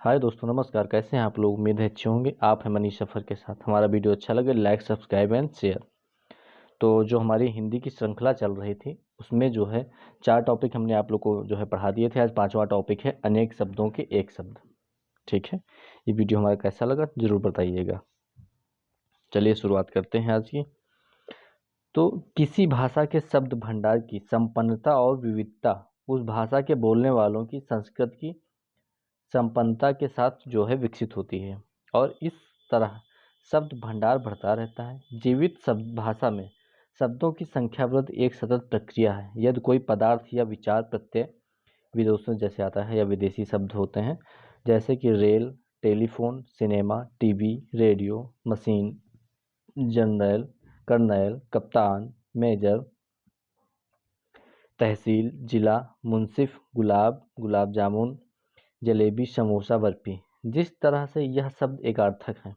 हाय दोस्तों, नमस्कार। कैसे हैं आप लोग? उम्मीद है अच्छे होंगे। आप हैं मनीष सफ़र के साथ। हमारा वीडियो अच्छा लगे लाइक, सब्सक्राइब एंड शेयर। तो जो हमारी हिंदी की श्रृंखला चल रही थी उसमें जो है 4 टॉपिक हमने आप लोग को जो है पढ़ा दिए थे। आज 5वां टॉपिक है अनेक शब्दों के एक शब्द। ठीक है, ये वीडियो हमारा कैसा लगा ज़रूर बताइएगा। चलिए शुरुआत करते हैं आज की। तो किसी भाषा के शब्द भंडार की संपन्नता और विविधता उस भाषा के बोलने वालों की संस्कृत की संपन्नता के साथ जो है विकसित होती है और इस तरह शब्द भंडार बढ़ता रहता है। जीवित शब्द भाषा में शब्दों की संख्या वृद्धि एक सतत प्रक्रिया है। यदि कोई पदार्थ या विचार प्रत्यय विदेशों जैसे आता है या विदेशी शब्द होते हैं, जैसे कि rail, telephone, cinema, TV, radio, machine, general, colonel, कप्तान, मेजर, तहसील, जिला, मुंसिफ, गुलाब, गुलाब जामुन, जलेबी, समोसा, बर्फी। जिस तरह से यह शब्द एकार्थक हैं,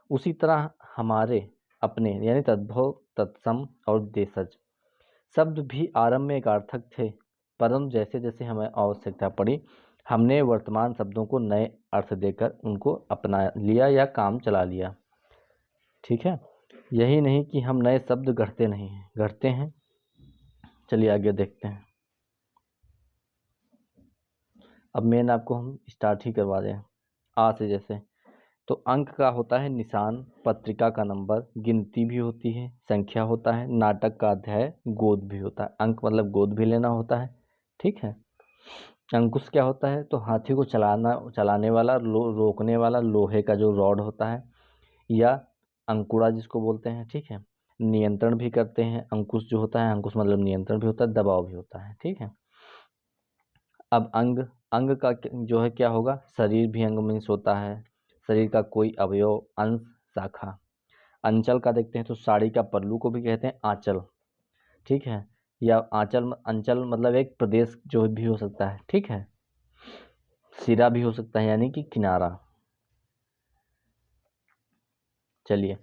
उसी तरह हमारे अपने यानी तद्भव, तत्सम और देशज शब्द भी आरंभ में एकार्थक थे, परंतु जैसे जैसे हमें आवश्यकता पड़ी, हमने वर्तमान शब्दों को नए अर्थ देकर उनको अपना लिया या काम चला लिया। ठीक है, यही नहीं कि हम नए शब्द गढ़ते नहीं हैं, गढ़ते हैं। चलिए आगे देखते हैं। अब मेन आपको हम स्टार्ट ही करवा दें आ से। जैसे तो अंक का होता है निशान, पत्रिका का नंबर, गिनती भी होती है, संख्या होता है, नाटक का अध्याय, गोद भी होता है। अंक मतलब गोद भी लेना होता है। ठीक है। अंकुश क्या होता है? तो हाथी को चलाने वाला, रोकने वाला लोहे का जो रॉड होता है, या अंकुड़ा जिसको बोलते हैं। ठीक है। नियंत्रण भी करते हैं। अंकुश जो होता है, अंकुश मतलब नियंत्रण भी होता है, दबाव भी होता है। ठीक है। अब अंग, अंग का जो है क्या होगा? शरीर भी अंग मीन्स होता है, शरीर का कोई अवयव, अंश, शाखा। अंचल का देखते हैं तो साड़ी का पल्लू को भी कहते हैं आंचल। ठीक है। या आंचल, अंचल मतलब एक प्रदेश जो भी हो सकता है। ठीक है। सिरा भी हो सकता है यानी कि किनारा। चलिए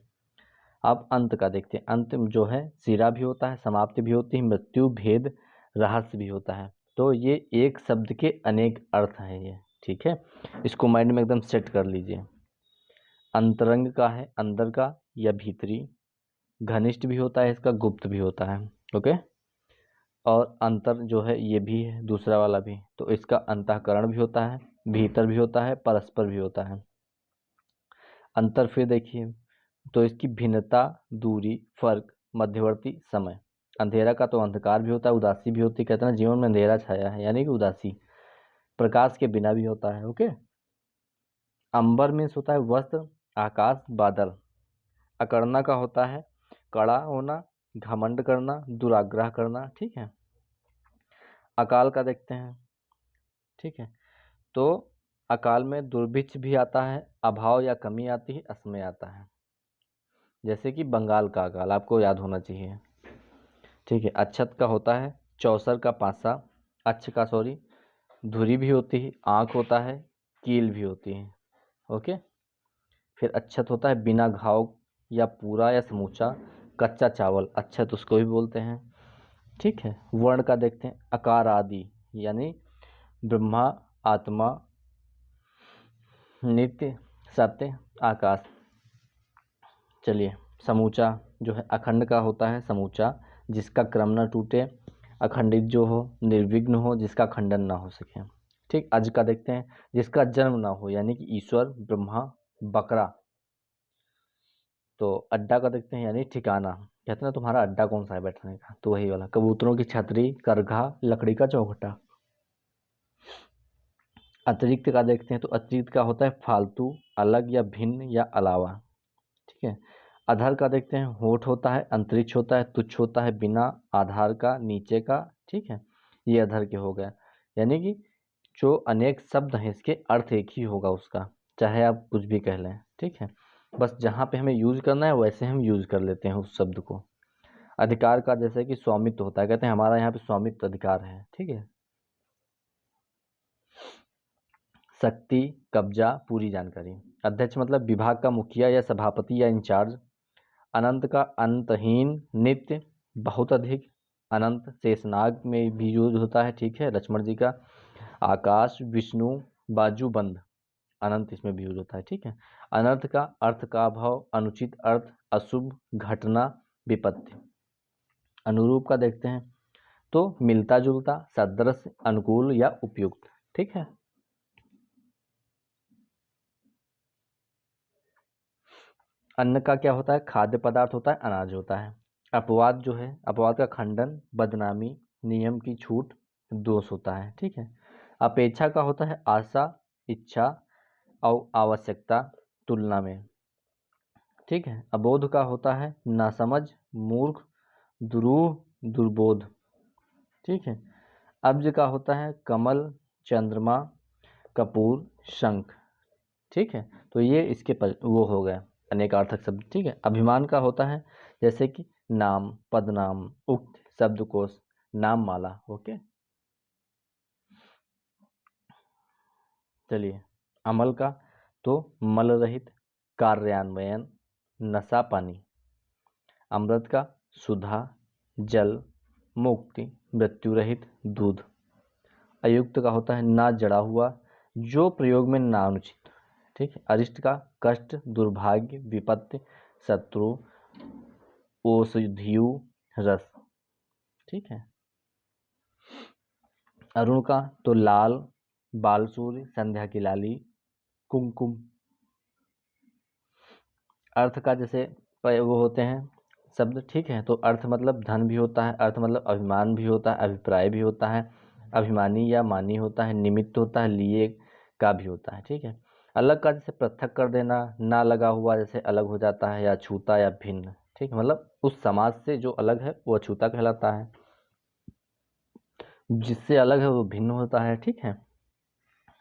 अब अंत का देखते हैं। अंत जो है सिरा भी होता है, समाप्ति भी होती है, मृत्यु, भेद, रहस्य भी होता है। तो ये एक शब्द के अनेक अर्थ हैं ये। ठीक है, इसको माइंड में एकदम सेट कर लीजिए। अंतरंग का है अंदर का या भीतरी, घनिष्ठ भी होता है इसका, गुप्त भी होता है। ओके। और अंतर जो है ये भी है, दूसरा वाला भी, तो इसका अंतःकरण भी होता है, भीतर भी होता है, परस्पर भी होता है। अंतर फिर देखिए तो इसकी भिन्नता, दूरी, फर्क, मध्यवर्ती समय। अंधेरा का तो अंधकार भी होता है, उदासी भी होती है। कहते हैं ना जीवन में अंधेरा छाया है यानी कि उदासी, प्रकाश के बिना भी होता है। ओके। अंबर मीन्स होता है वस्त्र, आकाश, बादल। अकड़ना का होता है कड़ा होना, घमंड करना, दुराग्रह करना। ठीक है। अकाल का देखते हैं। ठीक है। तो अकाल में दुर्भिक्ष भी आता है, अभाव या कमी आती है, असमय आता है। जैसे कि बंगाल का अकाल आपको याद होना चाहिए। ठीक है। अक्षत का होता है चौसर का पासा, अक्ष का सॉरी, धुरी भी होती है, आँख होता है, कील भी होती है। ओके। फिर अक्षत होता है बिना घाव या पूरा या समूचा, कच्चा चावल, अक्षत उसको भी बोलते हैं। ठीक है। वर्ण का देखते हैं। अकार आदि यानी ब्रह्मा, आत्मा, नित्य, सत्य, आकाश। चलिए समूचा जो है अखंड का होता है समूचा, जिसका क्रम न टूटे, अखंडित जो हो, निर्विघ्न हो, जिसका खंडन ना हो सके। ठीक। अज का देखते हैं जिसका जन्म ना हो यानी कि ईश्वर, ब्रह्मा, बकरा। तो अड्डा का देखते हैं यानी ठिकाना। कहते हैं ना तुम्हारा अड्डा कौन सा है बैठने का, तो वही वाला। कबूतरों की छतरी, करघा, लकड़ी का चौखटा। अतिरिक्त का देखते हैं तो अतिरिक्त का होता है फालतू, अलग या भिन्न या अलावा। ठीक है। अधर का देखते हैं होठ होता है, अंतरिक्ष होता है, तुच्छ होता है, बिना आधार का, नीचे का। ठीक है। ये अधर के हो गया। यानी कि जो अनेक शब्द हैं इसके अर्थ एक ही होगा उसका, चाहे आप कुछ भी कह लें। ठीक है। बस जहाँ पे हमें यूज करना है वैसे हम यूज कर लेते हैं उस शब्द को। अधिकार का जैसे कि स्वामित्व होता है, कहते हैं हमारा यहाँ पे स्वामित्व अधिकार है। ठीक है। शक्ति, कब्जा, पूरी जानकारी। अध्यक्ष मतलब विभाग का मुखिया या सभापति या इंचार्ज। अनंत का अंतहीन, नित्य, बहुत अधिक। अनंत शेषनाग में भी यूज होता है। ठीक है। लक्ष्मण जी का। आकाश, विष्णु, बाजूबंद, अनंत इसमें भी यूज होता है, ठीक है। अनर्थ का अर्थ का अभाव, अनुचित अर्थ, अशुभ, घटना, विपत्ति। अनुरूप का देखते हैं तो मिलता जुलता, सदृश, अनुकूल या उपयुक्त, ठीक है। अन्न का क्या होता है, खाद्य पदार्थ होता है, अनाज होता है। अपवाद जो है, अपवाद का खंडन, बदनामी, नियम की छूट, दोष होता है, ठीक है। अपेक्षा का होता है आशा, इच्छा और आवश्यकता तुलना में, ठीक है। अबोध का होता है नासमझ, मूर्ख, दुरूह, दुर्बोध, ठीक है। अब्ज का होता है कमल, चंद्रमा, कपूर, शंख, ठीक है। तो ये इसके वो हो गए अनेकार्थक शब्द, ठीक है। अभिमान का होता है जैसे कि नाम, पदनाम, उक्त, शब्दकोश, नाम माला, ओके। चलिए, अमल का तो मल रहित, कार्यान्वयन, नशा पानी। अमृत का सुधा, जल, मुक्ति, मृत्यु रहित, दूध। अयुक्त का होता है ना जड़ा हुआ, जो प्रयोग में ना अनुचित, ठीक है। अरिष्ट का कष्ट, दुर्भाग्य, विपत्ति, शत्रु, औषधियु, रस, ठीक है। अरुण का तो लाल, बालसूर्य, संध्या की लाली, कुमकुम। अर्थ का जैसे वो होते हैं शब्द, ठीक है। तो अर्थ मतलब धन भी होता है, अर्थ मतलब अभिमान भी होता है, अभिप्राय भी होता है, अभिमानी या मानी होता है, निमित्त होता है, लिए का भी होता है, ठीक है। अलग का जैसे पृथक कर देना, ना लगा हुआ जैसे अलग हो जाता है, या छूता या भिन्न, ठीक है। मतलब उस समाज से जो अलग है वो अछूता कहलाता है, जिससे अलग है वो भिन्न होता है, ठीक है।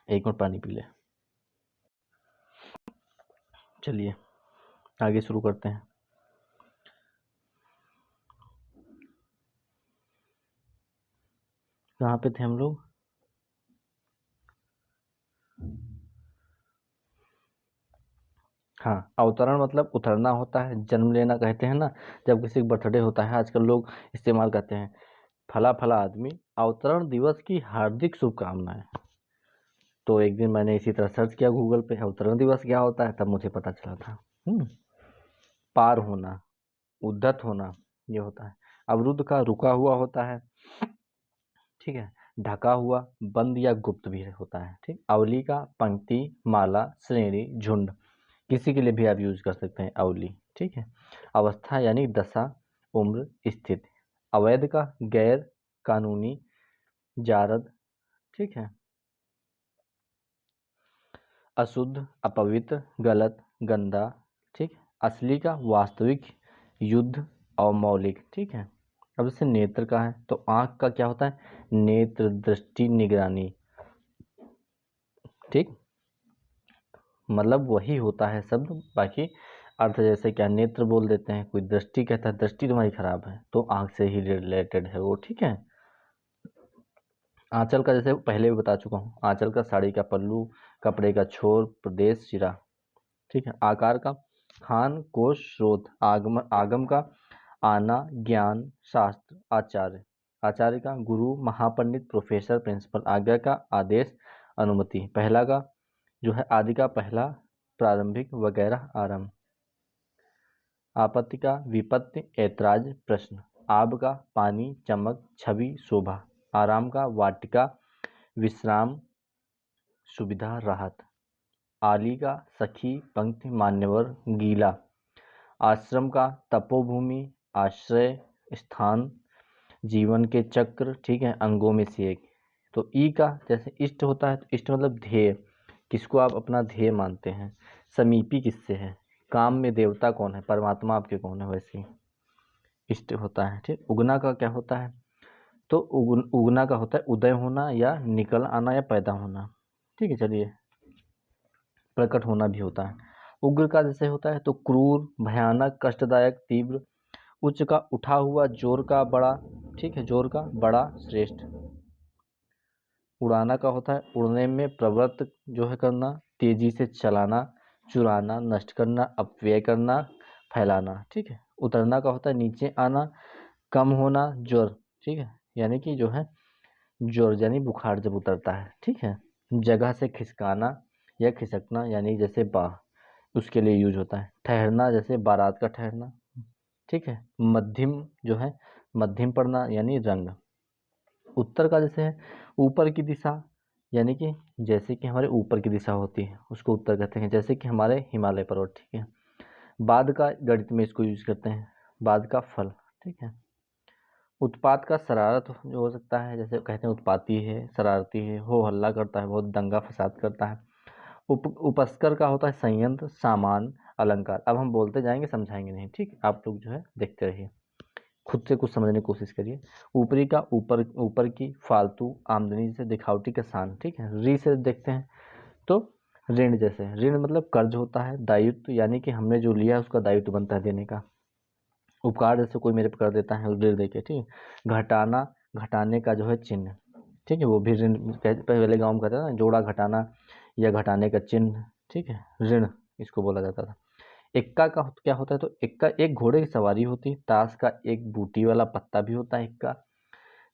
एक मिनट पानी पी ले। चलिए आगे शुरू करते हैं। कहाँ पे थे हम लोग? हाँ, अवतरण मतलब उतरना होता है, जन्म लेना कहते हैं ना। जब किसी का बर्थडे होता है आजकल लोग इस्तेमाल करते हैं, फला फला आदमी अवतरण दिवस की हार्दिक शुभकामनाएं। तो एक दिन मैंने इसी तरह सर्च किया गूगल पे अवतरण दिवस क्या होता है, तब मुझे पता चला था। पार होना, उद्धत होना, ये होता है। अवरुद्ध का रुका हुआ होता है, ठीक है। ढका हुआ, बंद या गुप्त भी होता है, ठीक। अवली का पंक्ति, माला, श्रेणी, झुंड, किसी के लिए भी आप यूज कर सकते हैं अवली, ठीक है। अवस्था यानी दशा, उम्र, स्थिति। अवैध का गैर कानूनी, जारद, ठीक है। अशुद्ध, अपवित्र, गलत, गंदा, ठीक। असली का वास्तविक, युद्ध और मौलिक, ठीक है। अब जैसे नेत्र का है तो आंख का क्या होता है, नेत्र, दृष्टि, निगरानी, ठीक। मतलब वही होता है शब्द, बाकी अर्थ जैसे क्या नेत्र बोल देते हैं, कोई दृष्टि कहता है दृष्टि तुम्हारी खराब है तो आंख से ही रिलेटेड है वो, ठीक है। आंचल का जैसे पहले भी बता चुका हूँ, आंचल का साड़ी का पल्लू, कपड़े का छोर, प्रदेश, सिरा, ठीक है। आकार का खान, कोश, स्रोत। आगम, आगम का आना, ज्ञान, शास्त्र, आचार्य। आचार्य का गुरु, महापंडित, प्रोफेसर, प्रिंसिपल। आज्ञा का आदेश, अनुमति। पहला का जो है आदि का पहला, प्रारंभिक, वगैरह, आरंभ। आपत्ति का विपत्ति, ऐतराज, प्रश्न। आब का पानी, चमक, छवि, शोभा। आराम का वाटिका, विश्राम, सुविधा, राहत। आली का सखी, पंक्ति, मान्यवर, गीला। आश्रम का तपोभूमि, आश्रय, स्थान, जीवन के चक्र, ठीक है, अंगों में से एक। तो ई का जैसे इष्ट होता है तो इष्ट मतलब ध्येय, किसको आप अपना ध्येय मानते हैं। समीपी किससे है, काम में देवता कौन है, परमात्मा आपके कौन है, वैसे इष्ट होता है, ठीक। उगना का क्या होता है, तो उगना का होता है उदय होना या निकल आना या पैदा होना, ठीक है। चलिए, प्रकट होना भी होता है। उग्र का जैसे होता है तो क्रूर, भयानक, कष्टदायक, तीव्र। उच्च का उठा हुआ, जोर का बड़ा, ठीक है, जोर का बड़ा, श्रेष्ठ। उड़ाना का होता है उड़ने में प्रवृत्त जो है करना, तेजी से चलाना, चुराना, नष्ट करना, अपव्यय करना, फैलाना, ठीक है। उतरना का होता है नीचे आना, कम होना, ज्वर, ठीक है, यानी कि जो है ज्वर यानी बुखार जब उतरता है, ठीक है। जगह से खिसकाना, या खिसकना यानी जैसे उसके लिए यूज होता है। ठहरना जैसे बारात का ठहरना, ठीक है। मध्यम जो है मध्यम पड़ना यानी रंग। उत्तर का जैसे है ऊपर की दिशा, यानी कि जैसे कि हमारे ऊपर की दिशा होती है उसको उत्तर कहते हैं, जैसे कि हमारे हिमालय पर्वत, ठीक है। बाद का गणित में इसको यूज करते हैं, बाद का फल, ठीक है। उत्पात का शरारत जो हो सकता है, जैसे कहते हैं उत्पाती है, शरारती है, हो हल्ला करता है, बहुत दंगा फसाद करता है। उपस्कर का होता है संयंत्र, सामान, अलंकार। अब हम बोलते जाएंगे, समझाएंगे नहीं, ठीक। आप लोग जो है देखते रहिए, खुद से कुछ समझने की कोशिश करिए। ऊपरी का ऊपर, ऊपर की, फालतू, आमदनी से, दिखावटी का सान, ठीक है। री से देखते हैं तो ऋण जैसे, ऋण मतलब कर्ज होता है, दायित्व यानी कि हमने जो लिया है उसका दायित्व बनता है देने का। उपकार जैसे कोई मेरे पे कर देता है ऋण देके, ठीक है। घटाना, घटाने का जो है चिन्ह, ठीक है, वो भी ऋण। पहले गाँव में कहते थे ना, जोड़ा घटाना या घटाने का चिन्ह, ठीक है, ऋण इसको बोला जाता था। इक्का का क्या होता है, तो इक्का एक घोड़े की सवारी होती है। ताश का एक बूटी वाला पत्ता भी होता है इक्का,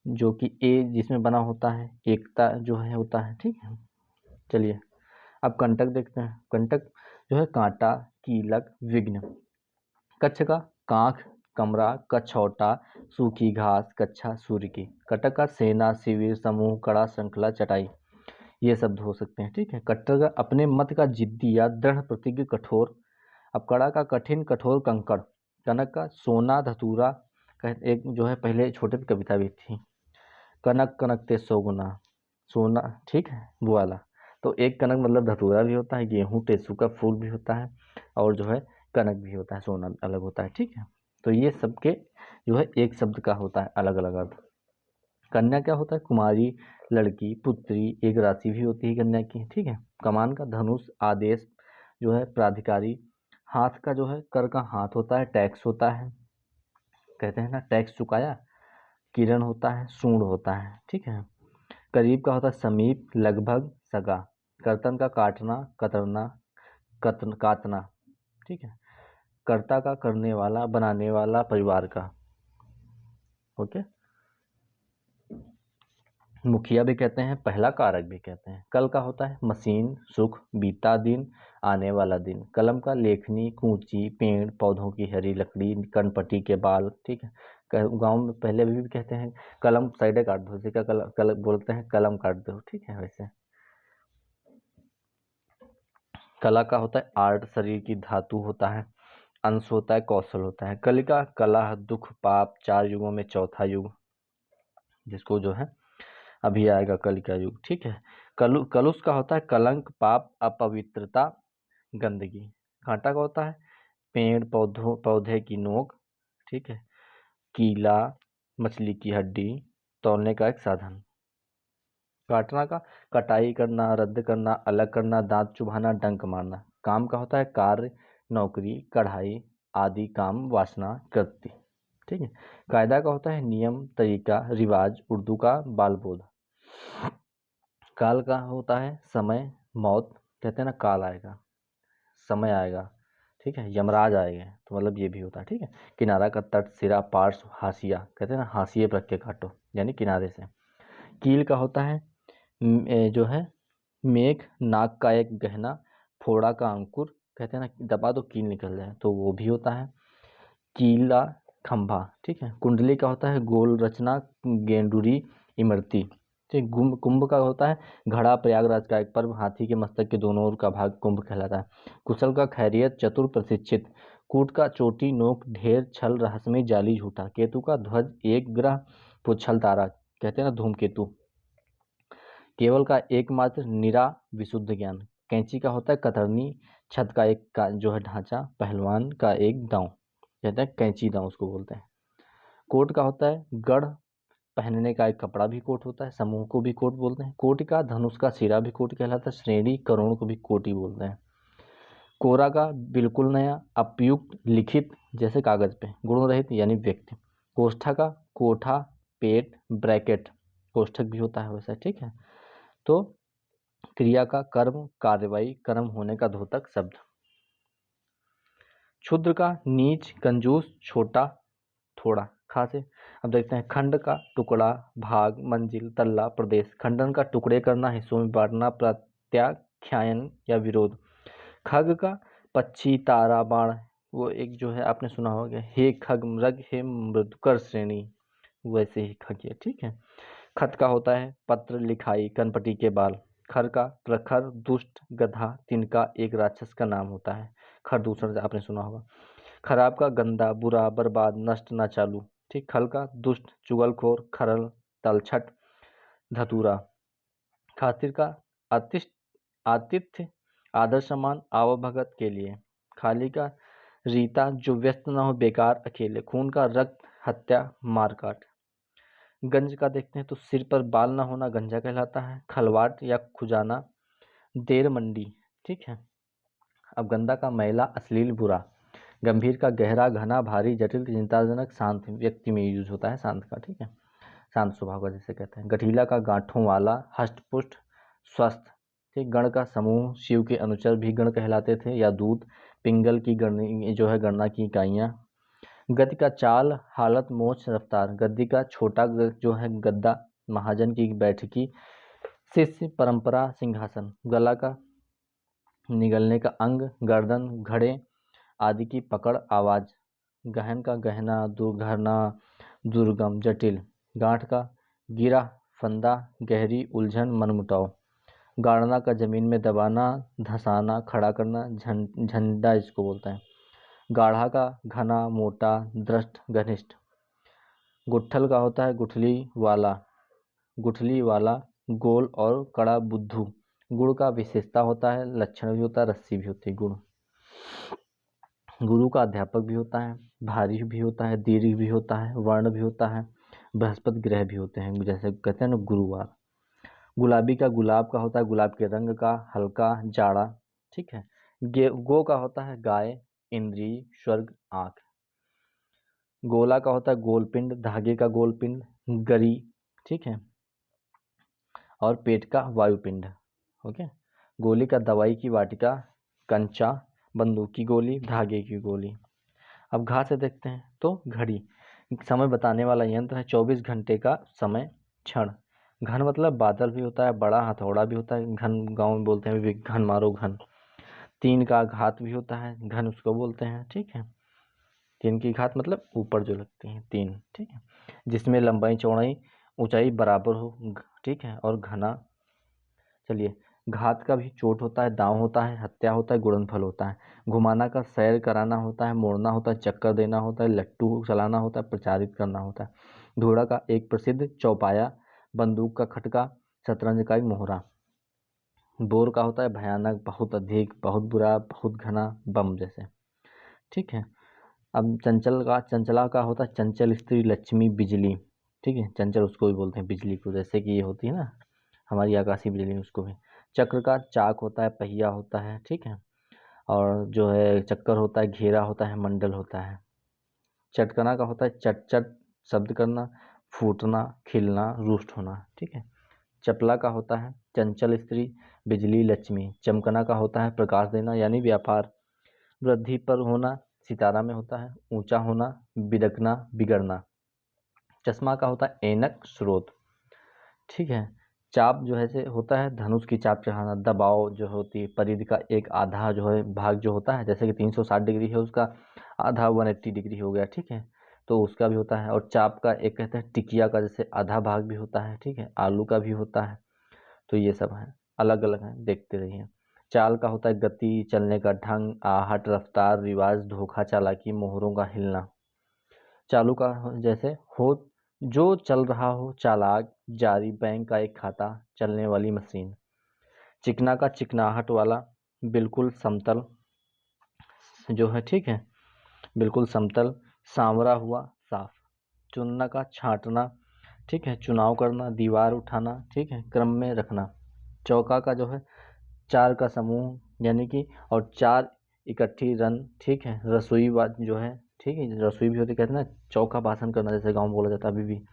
जो कि ए जिसमें बना होता है, एकता जो है होता है, ठीक है। चलिए अब कंटक देखते हैं। कंटक जो है कांटा, कीलक, विघ्न। कच्छ का कांख, कमरा, कछौटा, सूखी घास, कच्छा, सूर्य की। कटक का सेना, शिविर, समूह, कड़ा, श्रृंखला, चटाई, ये शब्द हो सकते हैं, ठीक है। कट्टर का अपने मत का जिद्दी या दृढ़ प्रतिज्ञ, कठोर। अब कड़ा का कठिन, कठोर, कंकड़। कनक का सोना, धतूरा। एक जो है पहले छोटे पे कविता भी थी, कनक कनकते सौ गुना सोना, ठीक है, वो वाला। तो एक कनक मतलब धतूरा भी होता है, गेहूं टेसू का फूल भी होता है, और जो है कनक भी होता है, सोना अलग होता है, ठीक है। तो ये सबके जो है एक शब्द का होता है अलग अलग अर्थ। कन्या क्या होता है, कुमारी, लड़की, पुत्री, एक राशि भी होती है कन्या की, ठीक है। कमान का धनुष, आदेश जो है प्राधिकारी। हाथ का जो है कर का हाथ होता है, टैक्स होता है, कहते हैं ना टैक्स चुकाया। किरण होता है, सूंड होता है, ठीक है। करीब का होता है समीप, लगभग, सगा। कर्तन का काटना, कतरना, काटना, ठीक है। कर्ता का करने वाला, बनाने वाला, परिवार का, ओके। मुखिया भी कहते हैं, पहला कारक भी कहते हैं। कल का होता है मशीन, सुख, बीता दिन, आने वाला दिन। कलम का लेखनी, कूंची, पेड़ पौधों की हरी लकड़ी, कनपटी के बाल, ठीक है। गांव में पहले भी कहते हैं कलम साइडे काट दो, का कल बोलते हैं कलम काट दो, ठीक है। वैसे कला का होता है आर्ट, शरीर की धातु होता है। अंश होता है, कौशल होता है। कलिका, कला, दुख, पाप, चार युगों में चौथा युग, जिसको जो है अभी आएगा कलिका युग, ठीक है। कलुष का होता है कलंक, पाप, अपवित्रता, गंदगी। कांटा का होता है पेड़ पौधे की नोक, ठीक है। कीला, मछली की हड्डी, तौलने का एक साधन। काटना का कटाई करना, रद्द करना, अलग करना, दांत चुभाना, डंक मारना। काम का होता है कार्य, नौकरी, कढ़ाई आदि काम, वासना, कृत्य, ठीक है। कायदा का होता है नियम, तरीका, रिवाज, उर्दू का बाल बोध। काल का होता है समय, मौत, कहते हैं ना काल आएगा, समय आएगा, ठीक है, यमराज आएंगे, तो मतलब ये भी होता है, ठीक है। किनारा का तट, सिरा, पार्श्व, हाशिया, कहते हैं ना हाशिए पर रख के काटो, यानी किनारे से। कील का होता है जो है मेघ, नाक का एक गहना, फोड़ा का अंकुर, कहते हैं ना दबा दो कील निकल जाए, तो वो भी होता है। कीला, खंभा, ठीक है। कुंडली का होता है गोल रचना, गेंडुरी, इमरती, ठीक। कुंभ का होता है घड़ा, प्रयागराज का एक पर्व, हाथी के मस्तक के दोनों ओर का भाग कुंभ कहलाता है। कुशल का खैरियत, चतुर, प्रशिक्षित। कूट का चोटी, नोक, ढेर, छल, रहस्यमय, जाली, झूठा। केतु का ध्वज, एक ग्रह, पुच्छल तारा, कहते हैं ना धूमकेतु। केवल का एकमात्र, निरा, विशुद्ध ज्ञान। कैंची का होता है कतरनी, छत का एक का जो है ढांचा, पहलवान का एक दांव, कहते हैं कैंची दांव उसको बोलते हैं। कोट का होता है गढ़, पहनने का एक कपड़ा भी कोट होता है, समूह को भी कोट बोलते हैं। कोटि का धनुष का सिरा भी कोट कहलाता है, श्रेणी, करोड़ को भी कोटि बोलते हैं। कोरा का बिल्कुल नया, उपयुक्त, लिखित, जैसे कागज पे, गुण रहित यानी व्यक्ति। कोष्ठा का कोठा, पेट, ब्रैकेट, कोष्ठक भी होता है वैसा, ठीक है। तो क्रिया का कर्म, कार्रवाई, कर्म होने का द्योतक शब्द। क्षुद्र का नीच, कंजूस, छोटा, थोड़ा, खा से। अब देखते हैं खंड का टुकड़ा, भाग, मंजिल, तल्ला, प्रदेश। खंडन का टुकड़े करना, हिस्सों में बांटना, प्रत्याग, ख्यायन या विरोध। खग का पक्षी, तारा, बाण, वो एक जो है आपने सुना होगा, हे खग मृग हे मृदुकर श्रेणी, वैसे ही खग है, ठीक है। खत का होता है पत्र, लिखाई, कनपटी के बाल। खर का प्रखर, दुष्ट, गधा, तिनका एक राक्षस का नाम होता है। खर दूसरा आपने सुना होगा। खराब का गंदा, बुरा, बर्बाद, नष्ट, ना चालू, ठीक। खल का दुष्ट, चुगलखोर, खरल, तलछट, धतूरा। खातिर का अतिष्ठ, आतिथ्य, आदर सम्मान, आवभगत के लिए। खाली का रीता, जो व्यस्त न हो, बेकार, अकेले। खून का रक्त, हत्या, मारकाट। गंज का देखते हैं तो सिर पर बाल ना होना गंजा कहलाता है। खलवाट या खुजाना, देर मंडी, ठीक है। अब गंदा का मैला, अश्लील, बुरा। गंभीर का गहरा, घना, भारी, जटिल, चिंताजनक, शांत व्यक्ति में यूज होता है, शांत का, ठीक है, शांत स्वभाव का जिसे कहते हैं। गठीला का गांठों वाला, हष्टपुष्ट, स्वस्थ, ठीक। गण का समूह, शिव के अनुचर भी गण कहलाते थे, या दूत। पिंगल की गणनी जो है गणना की इकाइयाँ। गति का चाल, हालत, मोच, रफ्तार। गद्दी का छोटा जो है गद्दा, महाजन की बैठकी। शिष्य, परंपरा, सिंहासन। गला का निगलने का अंग, गर्दन, घड़े आदि की पकड़, आवाज। गहन का गहना, दुर्घटना, दुर्गम, जटिल। गांठ का गिरा, फंदा, गहरी उलझन, मनमुटाव। गाड़ना का जमीन में दबाना, धंसाना, खड़ा करना, झंडा इसको बोलते हैं। गाढ़ा का घना, मोटा, दृष्ट, घनिष्ठ। गुट्ठल का होता है गुठली वाला, गोल और कड़ा, बुद्धू। गुड़ का विशेषता होता है, लक्षण भी होता है, रस्सी भी होती है। गुड़। गुरु का अध्यापक भी होता है, भारी भी होता है, दीर्घ भी होता है, वर्ण भी होता है, बृहस्पति ग्रह भी होते हैं, जैसे कहते हैं ना गुरुवार। गुलाबी का गुलाब का होता है, गुलाब के रंग का, हल्का, जाड़ा, ठीक है। गो का होता है गाय, इंद्री, स्वर्ग, आंख। गोला का होता है गोलपिंड, धागे का गोलपिंड, गरी, ठीक है, और पेट का वायुपिंड। ओके। गोली का दवाई की वाटिका, कंचा, बंदूक की गोली, धागे की गोली। अब घा से देखते हैं तो घड़ी, समय बताने वाला यंत्र है, 24 घंटे का समय, क्षण। घन मतलब बादल भी होता है, बड़ा हथौड़ा भी होता है, घन गांव में बोलते हैं घन मारो घन। तीन का घात भी होता है, घन उसको बोलते हैं, ठीक है। तीन की घात मतलब ऊपर जो लगती है, तीन, ठीक है, जिसमें लंबाई, चौड़ाई, ऊंचाई बराबर हो, ठीक है, और घना। चलिए, घात का भी चोट होता है, दांव होता है, हत्या होता है, गुणनफल होता है। घुमाना का सैर कराना होता है, मोड़ना होता है, चक्कर देना होता है, लट्टू चलाना होता है, प्रचारित करना होता है। घोड़ा का एक प्रसिद्ध चौपाया, बंदूक का खटका, शतरंज का एक मोहरा। बोर का होता है भयानक, बहुत अधिक, बहुत बुरा, बहुत घना, बम जैसे, ठीक है। अब चंचला का होता है चंचल स्त्री, लक्ष्मी, बिजली, ठीक है, चंचल उसको भी बोलते हैं बिजली को, जैसे कि ये होती है ना हमारी आकाशीय बिजली, उसको भी। चक्र का चाक होता है, पहिया होता है, ठीक है, और जो है चक्कर होता है, घेरा होता है, मंडल होता है। चटकना का होता है चट चट शब्द करना, फूटना, खिलना, रुष्ट होना, ठीक है। चपला का होता है चंचल स्त्री, बिजली, लक्ष्मी। चमकना का होता है प्रकाश देना यानी व्यापार। वृद्धि पर होना, सितारा में होता है। ऊंचा होना, बिदकना, बिगड़ना। चश्मा का होता है ऐनक, स्रोत, ठीक है। चाप जो है से होता है धनुष की चाप चढ़ाना। दबाव जो होती है परिधि का एक आधा जो है भाग जो होता है, जैसे कि 360 डिग्री है उसका आधा 180 डिग्री हो गया, ठीक है, तो उसका भी होता है। और चाप का एक कहते हैं टिकिया का जैसे आधा भाग भी होता है, ठीक है, आलू का भी होता है। तो ये सब है, अलग अलग है, देखते रहिए। चाल का होता है गति, चलने का ढंग, आहट, रफ्तार, रिवाज, धोखा, चालाकी, मोहरों का हिलना। चालू का जैसे हो, जो चल रहा हो, चालाक, जारी, बैंक का एक खाता, चलने वाली मशीन। चिकना का चिकनाहट वाला, बिल्कुल समतल जो है, ठीक है, बिल्कुल समतल, सांवरा हुआ, साफ। चुनना का छांटना, ठीक है, चुनाव करना, दीवार उठाना, ठीक है, क्रम में रखना। चौका का जो है चार का समूह यानी कि, और चार इकट्ठी रन, ठीक है। रसोई बात जो है, ठीक है, रसोई भी होती, कहते हैं ना चौका बासन करना, जैसे गांव में बोला जाता है अभी भी।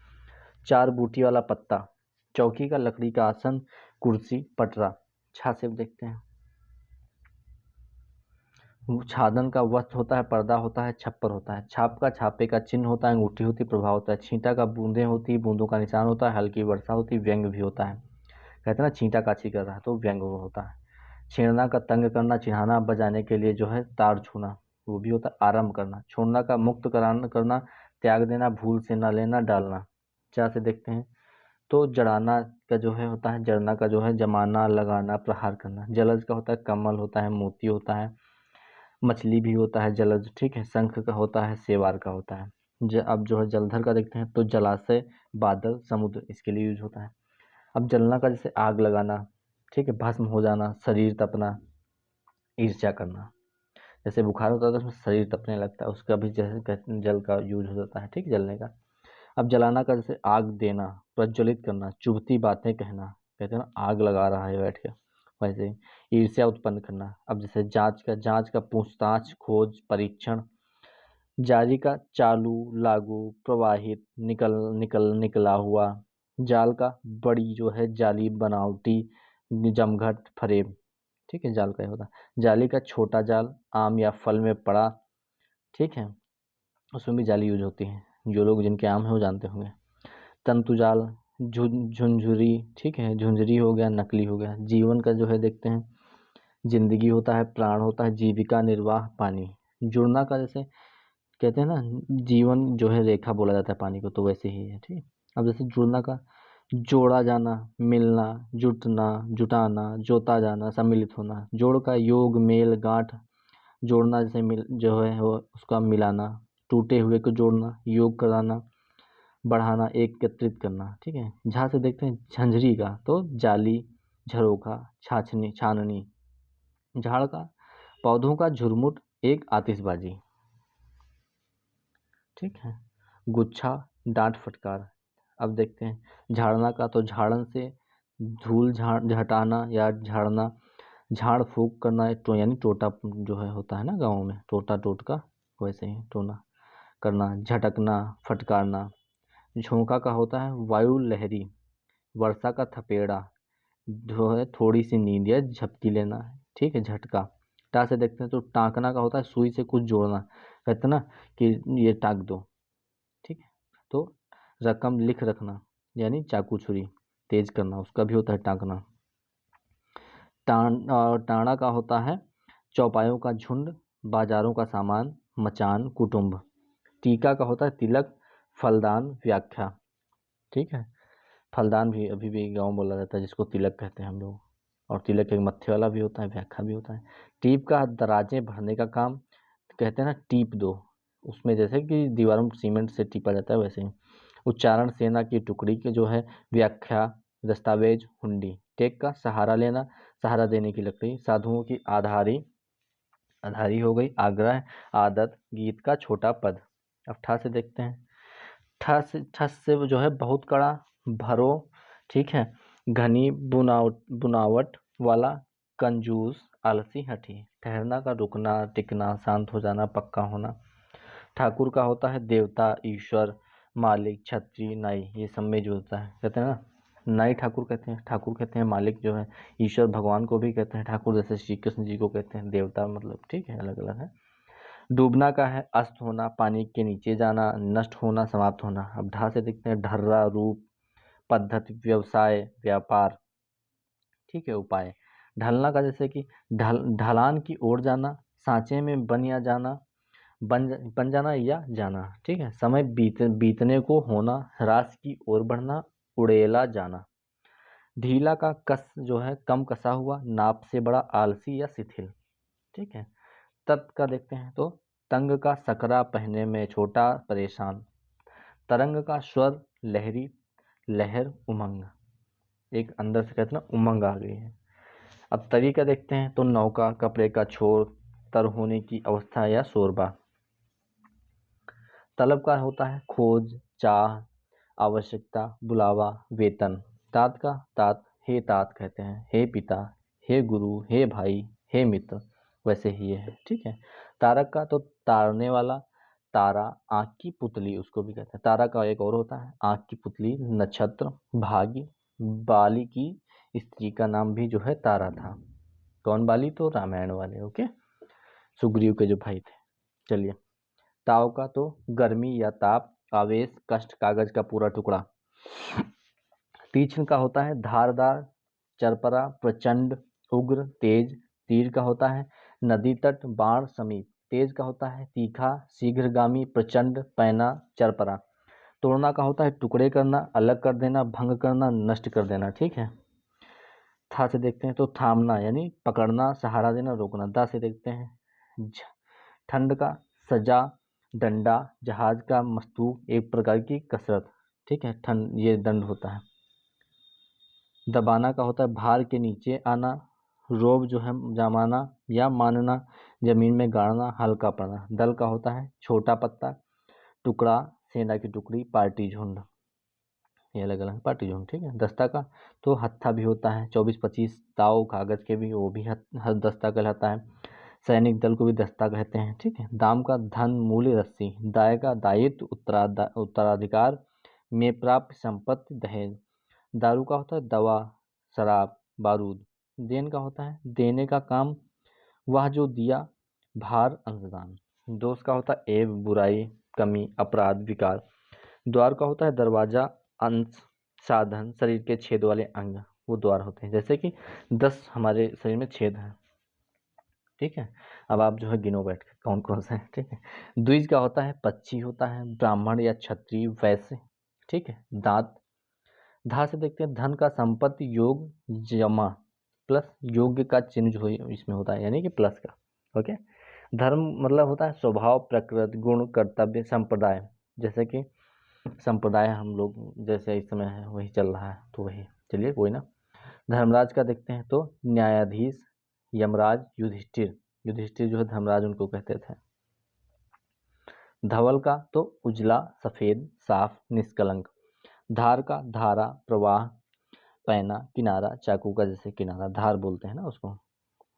चार बूटी वाला पत्ता। चौकी का लकड़ी का आसन, कुर्सी, पटरा। छाछे देखते हैं। छादन का वस्त्र होता है, पर्दा होता है, छप्पर होता है। छाप का छापे का चिन्ह होता है, अंगूठी होती, प्रभाव होता है। छींटा का बूंदें होती, बूंदों का निशान होता है, हल्की वर्षा होती, व्यंग भी होता है। कहते हैं ना छींटा काछी कर रहा है तो व्यंग होता है। छेड़ना का तंग करना, चिढ़ाना, बजाने के लिए जो है तार छूना, वो भी होता है आरंभ करना। छोड़ना का मुक्त करना, त्याग देना, भूल से न लेना, डालना। चार से देखते हैं तो जड़ाना का जो है होता है, जड़ना का जो है जमाना, लगाना, प्रहार करना। जलज का होता है कमल होता है, मोती होता है, मछली भी होता है जलज, ठीक है। शंख का होता है, सेवार का होता है। अब जो है जलधर का देखते हैं तो जलाशय, बादल, समुद्र, इसके लिए यूज होता है। अब जलना का जैसे आग लगाना, ठीक है, भस्म हो जाना, शरीर तपना, ईर्ष्या करना। जैसे बुखार होता है तो उसमें शरीर तपने लगता है, उसका भी जैसे कहते हैं जल का यूज हो जाता है, ठीक, जलने का। अब जलाना का जैसे आग देना, प्रज्वलित करना, चुभती बातें कहना, कहते हैं ना आग लगा रहा है बैठ के, वैसे ही ईर्ष्या उत्पन्न करना। अब जैसे जांच का पूछताछ, खोज, परीक्षण। जारी का चालू, लागू, प्रवाहित, निकला हुआ। जाल का बड़ी जो है जाली, बनावटी, जमघट, फरेब, ठीक है, जाल का ही होता है। जाली का छोटा जाल, आम या फल में पड़ा, ठीक है, उसमें भी जाली यूज होती है, जो लोग जिनके आम है वो जानते होंगे। तंतुजाल, झुंझुरी, ठीक है, झुंझुरी हो गया, नकली हो गया। जीवन का जो है देखते हैं, जिंदगी होता है, प्राण होता है, जीविका निर्वाह, पानी। जुड़ना का जैसे कहते हैं ना, जीवन जो है रेखा बोला जाता है पानी को, तो वैसे ही है, ठीक। अब जैसे जुड़ना का जोड़ा जाना, मिलना, जुटना, जुटाना, जोता जाना, सम्मिलित होना। जोड़ का योग, मेल, गांठ। जोड़ना जैसे मिल जो है वो उसका मिलाना, टूटे हुए को जोड़ना, योग कराना, बढ़ाना, एकत्रित करना, ठीक है। जहाँ से देखते हैं झंझरी का तो जाली, झरोखा, छाननी। झाड़ का पौधों का झुरमुट, एक आतिशबाजी, ठीक है। गुच्छा, डांट, फटकार। अब देखते हैं झाड़ना का तो झाड़न से धूल हटाना या झाड़ना। झाड़ फूक करना, तो यानी टोटा जो है होता है ना गाँव में, टोटा टोटका, वैसे ही टोना करना। झटकना, फटकारना। झोंका का होता है वायु लहरी। वर्षा का थपेड़ा, जो है थोड़ी सी नींद या झपकी लेना है, ठीक है, झटका। टा से देखते हैं तो टाँकना का होता है सुई से कुछ जोड़ना, कहते हैं ना कि ये टाँक दो, ठीक है। तो रकम लिख रखना, यानी चाकू छुरी तेज करना, उसका भी होता है टाँकना। टाणा का होता है चौपायों का झुंड, बाजारों का सामान, मचान, कुटुंब। टीका का होता है तिलक, फलदान, व्याख्या, ठीक है। फलदान भी अभी भी गाँव बोला जाता है, जिसको तिलक कहते हैं हम लोग। और तिलक एक मत्थे वाला भी होता है, व्याख्या भी होता है। टीप का दराजें भरने का काम, कहते हैं ना टीप दो, उसमें जैसे कि दीवारों में सीमेंट से टीपा जाता है वैसे ही। उच्चारण, सेना की टुकड़ी के जो है, व्याख्या, दस्तावेज, हुंडी। टेक का सहारा लेना, सहारा देने की लकड़ी। साधुओं की आधारी हो गई, आग्रह, आदत, गीत का छोटा पद। अब ठा से देखते हैं। ठस से वो जो है बहुत कड़ा, भरो, ठीक है, घनी बुनावट वाला, कंजूस, आलसी, हठी। ठहरना का रुकना, टिकना, शांत हो जाना, पक्का होना। ठाकुर का होता है देवता, ईश्वर, मालिक, छत्री, नाई, ये सब में जो होता है, कहते हैं ना नाई ठाकुर कहते हैं। ठाकुर कहते हैं मालिक जो है, ईश्वर भगवान को भी कहते हैं ठाकुर, जैसे श्री कृष्ण जी को कहते हैं देवता, मतलब ठीक है, अलग अलग है। डूबना का है अस्त होना, पानी के नीचे जाना, नष्ट होना, समाप्त होना। अब ढा से देखते हैं ढर्रा, रूप, पद्धति, व्यवसाय, व्यापार, ठीक है, उपाय। ढलना का जैसे कि ढलान की ओर जाना, सांचे में बन जाना या जाना, ठीक है। समय बीतने को होना, ह्रास की ओर बढ़ना, उड़ेला जाना। ढीला का कस जो है कम कसा हुआ, नाप से बड़ा, आलसी या शिथिल, ठीक है। तत् का देखते हैं तो तंग का सकरा, पहने में छोटा, परेशान। तरंग का स्वर, लहरी, लहर, उमंग, एक अंदर से कहते हैं ना उमंग आ गई है। अब तरी का देखते हैं तो नौका, कपड़े का छोर, तर होने की अवस्था या शोरबा। तलब का होता है खोज, चाह, आवश्यकता, बुलावा, वेतन। तात का तात, हे तात कहते हैं, हे पिता, हे गुरु, हे भाई, हे मित्र, वैसे ही ये है, ठीक है। तारक का तो तारने वाला, तारा, आँख की पुतली उसको भी कहते हैं। तारा का एक और होता है आँख की पुतली, नक्षत्र, भाग्य। बाली की स्त्री का नाम भी जो है तारा था। कौन बाली? तो रामायण वाले, ओके, सुग्रीव के जो भाई थे। चलिए, ताव का तो गर्मी या ताप, आवेश, कष्ट, कागज का पूरा टुकड़ा। तीक्ष्ण का होता है धारदार, चरपरा, प्रचंड, उग्र तेज तीर का होता है, नदी तट बाण समीप। तेज का होता है तीखा शीघ्रगामी प्रचंड पैना चरपरा। तोड़ना का होता है टुकड़े करना, अलग कर देना, भंग करना, नष्ट कर देना। ठीक है। था से देखते हैं तो थामना यानी पकड़ना, सहारा देना, रोकना। दा से देखते हैं ठंड का सजा, डंडा, जहाज का मस्तूक, एक प्रकार की कसरत। ठीक है, ठंड ये दंड होता है। दबाना का होता है भार के नीचे आना, रोब जो है जमाना या मानना, जमीन में गाड़ना, हल्का पड़ना। दल का होता है छोटा पत्ता, टुकड़ा, सेना की टुकड़ी, पार्टी झुंड। ये अलग अलग पार्टी झुंड। ठीक है। दस्ता का तो हत्था भी होता है, 24-25 ताव कागज के भी, वो भी दस्ता कहलाता है। सैनिक दल को भी दस्ता कहते हैं। ठीक है। दाम का धन मूल्य रस्सी, दाय का दायित्व उत्तराधिकार में प्राप्त संपत्ति दहेज। दारू का होता है दवा शराब बारूद। देन का होता है देने का काम, वह जो दिया, भार अंशदान। दोष का होता है एव बुराई कमी अपराध विकार। द्वार का होता है दरवाजा अंश साधन शरीर के छेद वाले अंग, वो द्वार होते हैं। जैसे कि 10 हमारे शरीर में छेद हैं। ठीक है। अब आप जो है गिनो बैठ के कौन कौन से हैं। ठीक है। द्विज का होता है पक्षी होता है, ब्राह्मण या क्षत्रिय वैश्य। ठीक है। दांत। धा से देखते हैं धन का संपत्ति योग जमा प्लस योग्य का चिन्ह जो है इसमें होता है, यानी कि प्लस का। ओके। धर्म मतलब होता है स्वभाव प्रकृति गुण कर्तव्य संप्रदाय। जैसे कि संप्रदाय हम लोग जैसे इस समय है वही चल रहा है, तो वही चलिए कोई ना। धर्मराज का देखते हैं तो न्यायाधीश यमराज युधिष्ठिर। युधिष्ठिर जो है धर्मराज उनको कहते थे। धवल का तो उजला सफेद साफ निष्कलंक। धार का धारा प्रवाह पैना किनारा, चाकू का जैसे किनारा धार बोलते हैं ना उसको।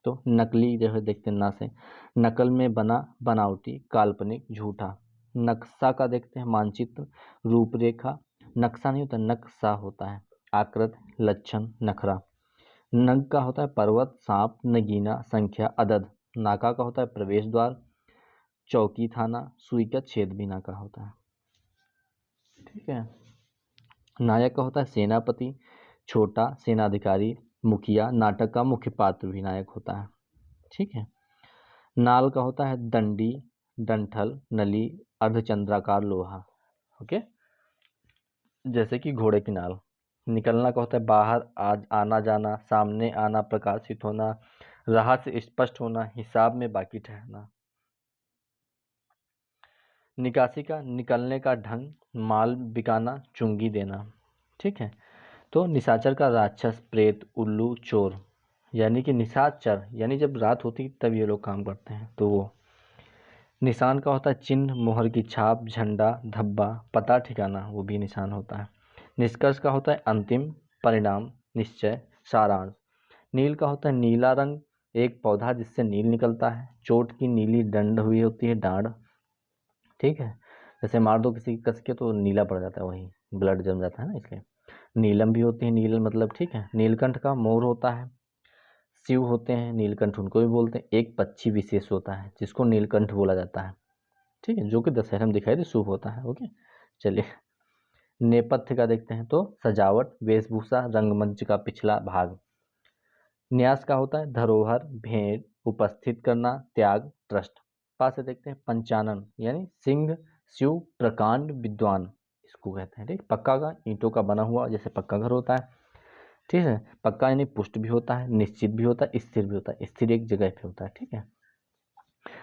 तो नकली जो है देखते हैं ना से, नकल में बना बनावटी काल्पनिक झूठा। नक्शा का देखते हैं मानचित्र रूपरेखा, नक्शा नहीं होता नक्शा होता है। आकृत लक्षण नखरा। नग का होता है पर्वत सांप नगीना संख्या अदद। नाका का होता है प्रवेश द्वार चौकी थाना, सुई का छेद भी नाका होता है। ठीक है। नायक का होता है सेनापति छोटा सेनाधिकारी मुखिया, नाटक का मुख्य पात्र भी नायक होता है। ठीक है। नाल का होता है दंडी डंठल नली अर्धचंद्राकार लोहा। ओके। जैसे कि घोड़े की नाल। निकलना का होता है बाहर आज आना जाना, सामने आना, प्रकाशित होना, राह से स्पष्ट होना, हिसाब में बाकी ठहरना। निकासी का निकलने का ढंग, माल बिकाना, चुंगी देना। ठीक है। तो निशाचर का राक्षस प्रेत उल्लू चोर, यानी कि निशाचर यानी जब रात होती तब ये लोग काम करते हैं, तो वो। निशान का होता है चिन्ह मोहर की छाप झंडा धब्बा पता ठिकाना, वो भी निशान होता है। निष्कर्ष का होता है अंतिम परिणाम निश्चय सारांश। नील का होता है नीला रंग, एक पौधा जिससे नील निकलता है। चोट की नीली डंड हुई होती है डांड। ठीक है। जैसे मार दो किसी की कस के तो नीला पड़ जाता है, वही ब्लड जम जाता है ना, इसलिए। नीलम भी होती है नील मतलब। ठीक है। नीलकंठ का मोर होता है, शिव होते हैं नीलकंठ उनको भी बोलते हैं। एक पक्षी विशेष होता है जिसको नीलकंठ बोला जाता है। ठीक है। जो कि दशहरा में दिखाई दे शुभ होता है। ओके। चलिए नेपथ्य का देखते हैं तो सजावट वेशभूषा रंगमंच का पिछला भाग। न्यास का होता है धरोहर भेंट उपस्थित करना त्याग ट्रस्ट। पास से देखते हैं पंचानन यानी सिंह शिव प्रकांड विद्वान, इसको कहते हैं। ठीक। पक्का का ईंटों का बना हुआ जैसे पक्का घर होता है। ठीक है। पक्का यानी पुष्ट भी होता है निश्चित भी होता है स्थिर भी होता है, स्थिर एक जगह पे होता है। ठीक है।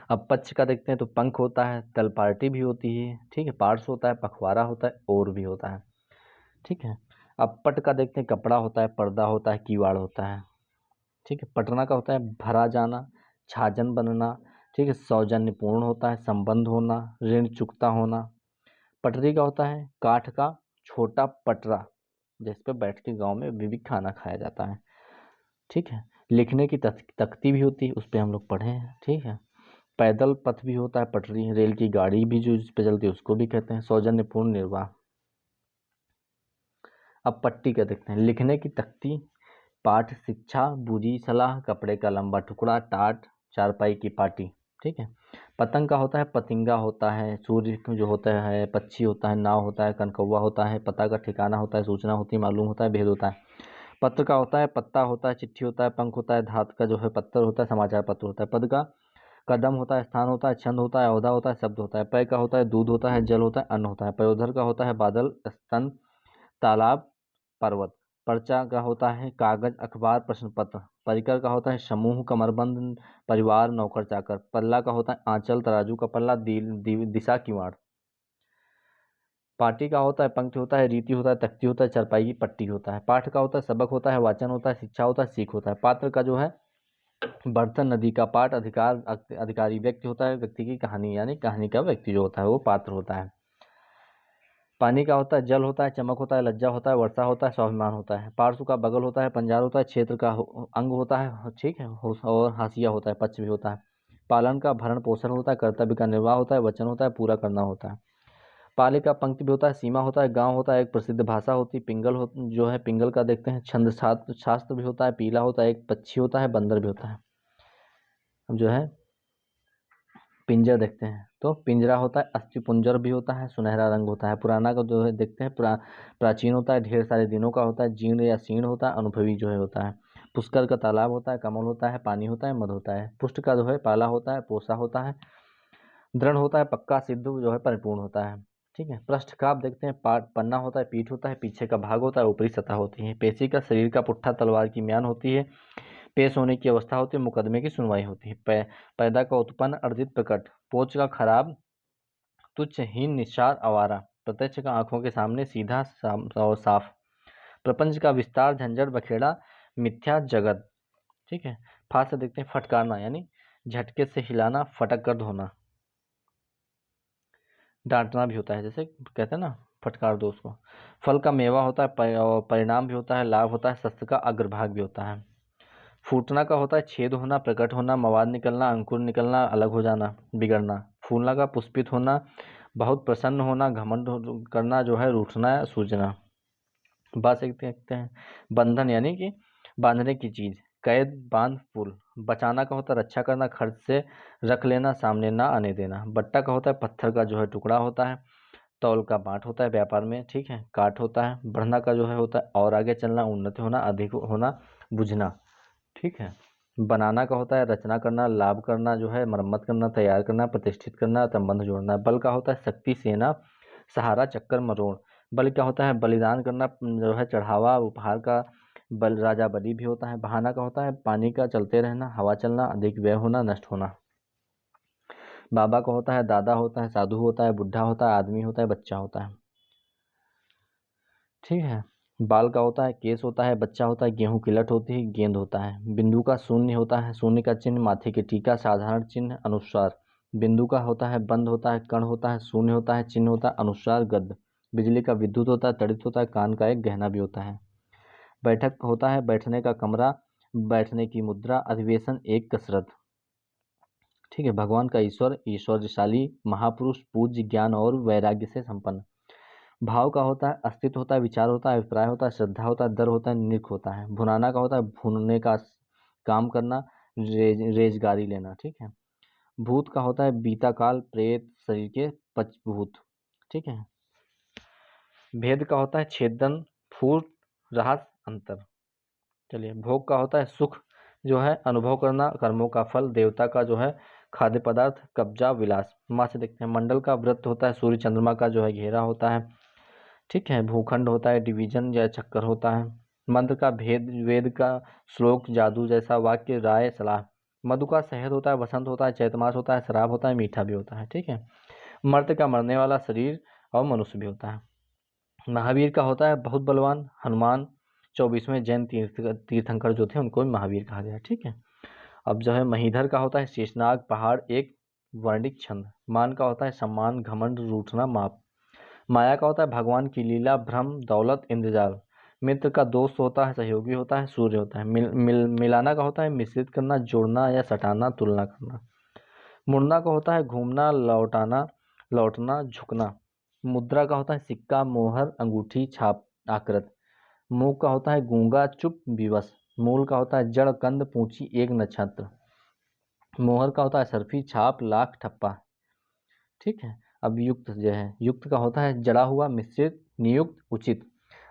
अब पक्ष का देखते हैं तो पंख होता है तलपार्टी भी होती है। ठीक है। पार्स होता है पखवाड़ा होता है और भी होता है। ठीक है। अब पट का देखते हैं कपड़ा होता है पर्दा होता है कीवाड़ होता है। ठीक है। पटना का होता है भरा जाना छाजन बनना। ठीक है। सौजन्यपूर्ण होता है संबंध होना ऋण चुकता होना। पटरी का होता है काठ का छोटा पटरा जिस पे बैठ के गाँव में भी खाना खाया जाता है। ठीक है। लिखने की तख्ती भी होती है, उस पर हम लोग पढ़े हैं। ठीक है। पैदल पथ भी होता है पटरी, रेल की गाड़ी भी जो जिस पे चलती है उसको भी कहते हैं। सौजन्यपूर्ण निर्वाह। अब पट्टी का देखते हैं लिखने की तख्ती पाठ शिक्षा बुरी सलाह कपड़े का लंबा टुकड़ा टाट चारपाई की पाटी। ठीक है। पतंग का होता है पतिंगा होता है सूर्य जो होता है पक्षी होता है नाव होता है कनकौवा होता है पता का ठिकाना होता है सूचना होती है मालूम होता है भेद होता है। पत्र का होता है पत्ता होता है, चिट्ठी होता है, पंख होता है, धात का जो है पत्तर होता है, समाचार पत्र होता है। पद का कदम होता है, स्थान होता है, छंद होता है, औहदा होता है, शब्द होता है। पय का होता है दूध होता है, जल होता है, अन्न होता है। पयोधर का होता है बादल, स्तन, तालाब, पर्वत। पर्चा का होता है कागज, अखबार, प्रश्न पत्र। परिकर का होता है समूह, कमरबंद, परिवार, नौकर चाकर। पल्ला का होता है आंचल, तराजू का पल्ला, दिशा, किवाड़। पाठी का होता है पंक्ति होता है, रीति होता है, तख्ती होता है, चरपाई की पट्टी होता है। पाठ का होता है सबक होता है, वाचन होता है, शिक्षा होता है, सीख होता है। पात्र का जो है बर्तन, नदी का पाठ, अधिकारी व्यक्ति होता है, व्यक्ति की कहानी यानी कहानी का व्यक्ति जो होता है वो पात्र होता है। पानी का होता है जल होता है, चमक होता है, लज्जा होता है, वर्षा होता है, स्वाभिमान होता है। पार्श्व का बगल होता है, पंजार होता है, क्षेत्र का अंग होता है, ठीक है, और हाशिया होता है, पक्ष भी होता है। पालन का भरण पोषण होता है, कर्तव्य का निर्वाह होता है, वचन होता है, पूरा करना होता है। पाले का पंक्ति भी होता है, सीमा होता है, गांव होता है, एक प्रसिद्ध भाषा होती है। पिंगल जो है पिंगल का देखते हैं, छंद शास्त्र भी होता है। पीला होता है, एक पक्षी होता है, बंदर भी होता है। अब जो है पिंजर देखते हैं तो पिंजरा होता है, अस्थिपुंजर भी होता है, सुनहरा रंग होता है। पुराना का जो है देखते हैं प्राचीन होता है, ढेर सारे दिनों का होता है। जीर्ण या शीर्ण होता है, अनुभवी जो है होता है। पुष्कर का तालाब होता है, कमल होता है, पानी होता है, मध होता है। पुष्ट का जो है पाला होता है, पोसा होता है, दृढ़ होता है, पक्का, सिद्ध जो है परिपूर्ण होता है। ठीक है। पृष्ठ का आप देखते हैं पन्ना होता है, पीठ होता है, पीछे का भाग होता है, ऊपरी सतह होती है। पेशी का शरीर का पुट्ठा, तलवार की म्यान होती है। पेश होने की अवस्था होती है, मुकदमे की सुनवाई होती है। पैदा का उत्पन्न, अर्जित, प्रकट। पोच का खराब, तुच्छ, हीन, निस्सार, आवारा। प्रत्यक्ष का आंखों के सामने, सीधा और साफ। प्रपंच का विस्तार, झंझट, बखेड़ा, मिथ्या, जगत। ठीक है। फास्ट से देखते हैं फटकारना यानी झटके से हिलाना, फटक कर धोना। डांटना भी होता है, जैसे कहते हैं ना फटकार दो उसको। फल का मेवा होता है, और परिणाम भी होता है, लाभ होता है, शस्त्र का अग्रभाग भी होता है। फूटना का होता है छेद होना, प्रकट होना, मवाद निकलना, अंकुर निकलना, अलग हो जाना, बिगड़ना। फूलना का पुष्पित होना, बहुत प्रसन्न होना, घमंड करना जो है, रूठना या सूझना। बात देखते हैं बंधन यानी कि बांधने की चीज। कैद, बांध, पुल। बचाना का होता है रक्षा करना, खर्च से रख लेना, सामने ना आने देना। बट्टा का होता है पत्थर का जो है टुकड़ा होता है। तौल का बांट होता है व्यापार में, ठीक है, काट होता है। बढ़ना का जो है होता है और आगे चलना, उन्नति होना, अधिक होना, बुझना। ठीक है। बनाना का होता है रचना करना, लाभ करना जो है, मरम्मत करना, तैयार करना, प्रतिष्ठित करना, संबंध जोड़ना। बल का होता है शक्ति, सेना, सहारा, चक्कर, मरोड़। बलि का होता है बलिदान करना जो है, चढ़ावा, उपहार का बल, राजा बलि भी होता है। बहाना का होता है पानी का चलते रहना, हवा चलना, अधिक व्यय होना, नष्ट होना। बाबा का होता है दादा होता है, साधु होता है, बुढ़ा होता है, आदमी होता है, बच्चा होता है। ठीक है। बाल का होता है केस होता है, बच्चा होता है, गेहूं की लट होती है, गेंद होता है। बिंदु का शून्य होता है, शून्य का चिन्ह, माथे की टीका, साधारण चिन्ह, अनुस्वार। बिंदु का होता है बंद होता है, कण होता है, शून्य होता है, चिन्ह होता है, अनुस्वार, गद्य। बिजली का विद्युत होता है, तड़ित होता है, कान का एक गहना भी होता है। बैठक होता है बैठने का कमरा, बैठने की मुद्रा, अधिवेशन, एक कसरत। ठीक है। भगवान का ईश्वर, ईश्वरशाली, महापुरुष, पूज्य, ज्ञान और वैराग्य से संपन्न। भाव का होता है अस्तित्व होता है, विचार होता है, अभिप्राय होता है, श्रद्धा होता है, डर होता है, निक होता है। भुनाना का होता है भूनने का काम करना, रेजगारी लेना। ठीक है। भूत का होता है बीता काल, प्रेत, शरीर के पंचभूत। ठीक है। भेद का होता है छेदन, फूट, रहस्य, अंतर। चलिए। भोग का होता है सुख जो है, अनुभव करना, कर्मों का फल। देवता का जो है खाद्य पदार्थ, कब्जा, विलास। माँ से देखते हैं मंडल का व्रत होता है, सूर्य चंद्रमा का जो है घेरा होता है। ठीक है। भूखंड होता है डिवीजन या चक्कर होता है। मंत्र का भेद, वेद का श्लोक, जादू जैसा वाक्य, राय, सलाह। मधु का शहद होता है, वसंत होता है, चैतमास होता है, शराब होता है, मीठा भी होता है। ठीक है। मर्त का मरने वाला शरीर और मनुष्य भी होता है। महावीर का होता है बहुत बलवान, हनुमान। 24वें जैन तीर्थंकर जो थे उनको भी महावीर कहा गया। ठीक है। अब जो है महीधर का होता है शेषनाग, पहाड़, एक वर्णिक छंद। मान का होता है सम्मान, घमंड, रूठना, माप। माया का होता है भगवान की लीला, भ्रम, दौलत, इंद्रजाल। मित्र का दोस्त होता है, सहयोगी होता है, सूर्य होता है। मिलाना का होता है मिश्रित करना, जोड़ना या सटाना, तुलना करना। मुड़ना का होता है घूमना, लौटाना, लौटना, झुकना। मुद्रा का होता है सिक्का, मोहर, अंगूठी, छाप, आकृत। मूक का होता है गूंगा, चुप, विवश। मूल का होता है जड़, कंद, पूंछी, एक नक्षत्र। मोहर का होता है सरफी, छाप, लाख, ठप्पा। ठीक है। अब युक्त जो है, युक्त का होता है जड़ा हुआ, मिश्रित, नियुक्त, उचित।